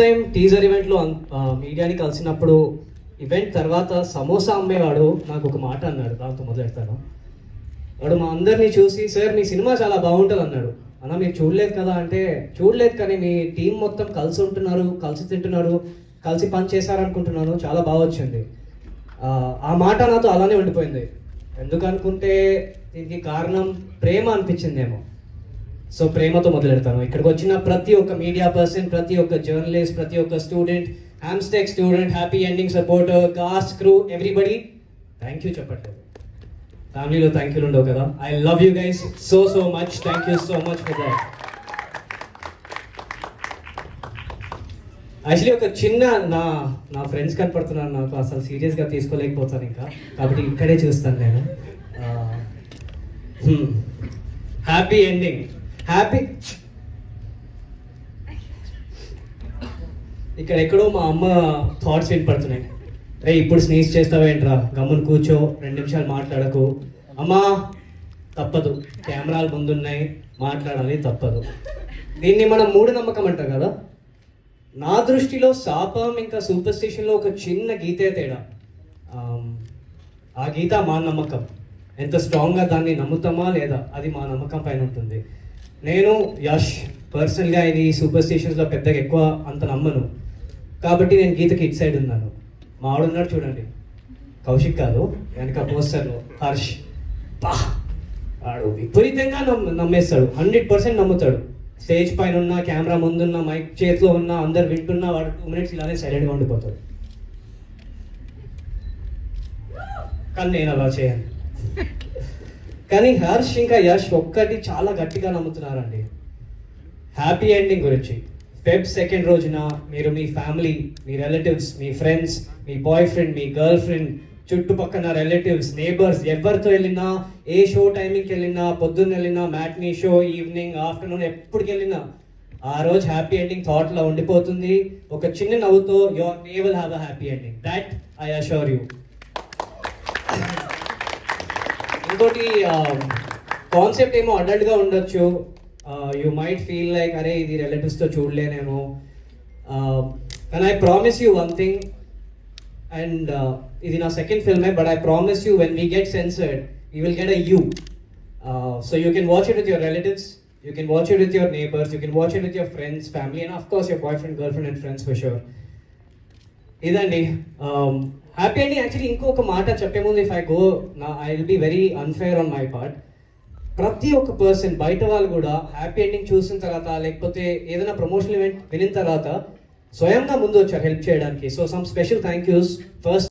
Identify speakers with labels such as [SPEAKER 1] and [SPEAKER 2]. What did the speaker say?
[SPEAKER 1] Time teaser ఈవెంట్లో మీడియాని కలిసినప్పుడు ఈవెంట్ తర్వాత సమోసా అమ్మేవాడు నాకు ఒక మాట అన్నాడు. దాంతో మొదలెడతాను. వాడు మా అందరినీ చూసి, సార్ మీ సినిమా చాలా బాగుంటుంది అన్నాడు. అన్న మీరు చూడలేదు కదా అంటే, చూడలేదు కానీ మీ టీం మొత్తం కలిసి ఉంటున్నారు, కలిసి తింటున్నారు, కలిసి పని చేశారనుకుంటున్నాను, చాలా బాగా వచ్చింది. ఆ మాట నాతో అలానే ఉండిపోయింది. ఎందుకనుకుంటే దీనికి కారణం ప్రేమ అనిపించిందేమో. సో ప్రేమతో మొదలెడతాను. ఇక్కడికి వచ్చిన ప్రతి ఒక్క మీడియా పర్సన్, ప్రతి ఒక్క జర్నలిస్ట్, ప్రతి ఒక్క student, Hamstech student, happy ending supporter, cost, crew, everybody thank you చెప్పట్లేదు. ఫ్యామిలీలో థ్యాంక్ యూలు ఉండవు కదా. I love you guys so much. Thank you so much for that. Actually ఒక చిన్న నా ఫ్రెండ్స్ కనపడుతున్నాను, నాకు అసలు సీరియస్గా తీసుకోలేకపోతాను ఇంకా, కాబట్టి ఇక్కడే చూస్తాను నేను. Happy ending, happy. ఇక్కడ ఎక్కడో మా అమ్మ థాట్స్ వినపడుతున్నాయి. రే ఇప్పుడు స్నీజ్ చేస్తావేంట్రా, గమ్మున కూర్చో, 2 నిమిషాలు మాట్లాడకు. అమ్మా తప్పదు, కెమెరాలు ముందున్నాయి, మాట్లాడాలి, తప్పదు. దీన్ని మనం మూఢనమ్మకం అంటాం కదా. నా దృష్టిలో శాపం ఇంకా సూపర్ స్టిషన్లో ఒక చిన్న గీతే తేడా. ఆ గీత మా నమ్మకం. ఎంత స్ట్రాంగ్గా దాన్ని నమ్ముతామా లేదా, అది మా నమ్మకం పైన ఉంటుంది. నేను యష్ పర్సనల్గా ఇది సూపర్ స్టిషన్స్లో పెద్దగా ఎక్కువ అంత నమ్మను, కాబట్టి నేను గీతకి ఇట్ సైడ్ ఉన్నాను. మా ఆడున్నాడు చూడండి, కౌశిక్ కాదు, వెనక పోస్టర్లో హర్ష్. వాడు విపరీతంగా నమ్మేస్తాడు, 100% నమ్ముతాడు. స్టేజ్ పైన ఉన్న, కెమెరా ముందున్న, మైక్ చేతిలో ఉన్న, అందరు వింటున్నా వాడు 2 minutes ఇలానే సైలెంట్గా ఉండిపోతాడు. కానీ నేను అలా చేయను. కానీ హర్ష్ ఇంకా యష్ ఒక్కటి చాలా గట్టిగా నమ్ముతున్నారండి, హ్యాపీ ఎండింగ్ గురించి. Feb 2 రోజున మీరు మీ ఫ్యామిలీ, మీ రిలేటివ్స్, మీ ఫ్రెండ్స్, మీ బాయ్ ఫ్రెండ్, మీ గర్ల్ ఫ్రెండ్, చుట్టుపక్కల రిలేటివ్స్, నేబర్స్, ఎవరితో వెళ్ళినా, ఏ షో టైమింగ్కి వెళ్ళినా, పొద్దున్న వెళ్ళినా, మ్యాట్నీ షో, ఈవినింగ్, ఆఫ్టర్నూన్, ఎప్పటికి వెళ్ళినా ఆ రోజు హ్యాపీ ఎండింగ్ థాట్లో ఉండిపోతుంది. ఒక చిన్న నవ్వుతో your day will have a happy ending, that I assure you. ఇంకోటి కాన్సెప్ట్ ఏమో అడల్ట్గా ఉండొచ్చు. యూ మైట్ ఫీల్ లైక్ అరే ఇది రిలేటివ్స్తో చూడలేనేమో. And I promise you one thing, and ఇది నా సెకండ్ ఫిల్మే, but I promise you when we get censored we will get a U. So you can watch it with your relatives, you can watch it with your neighbors, you can watch it with your friends, family, and of course your boyfriend, girlfriend and friends for sure. ఇదండి happy ending. Actually ఇంకొక మాట చెప్పే ముందు, if I go I will be very unfair on my part. ప్రతి ఒక్క person, బయట వాళ్ళు కూడా హ్యాపీ ఎండింగ్ చూసిన తర్వాత, లేకపోతే ఏదైనా ప్రమోషనల్ ఈవెంట్ వినిన తర్వాత స్వయంగా ముందు వచ్చారు హెల్ప్ చేయడానికి. So some special thank use. First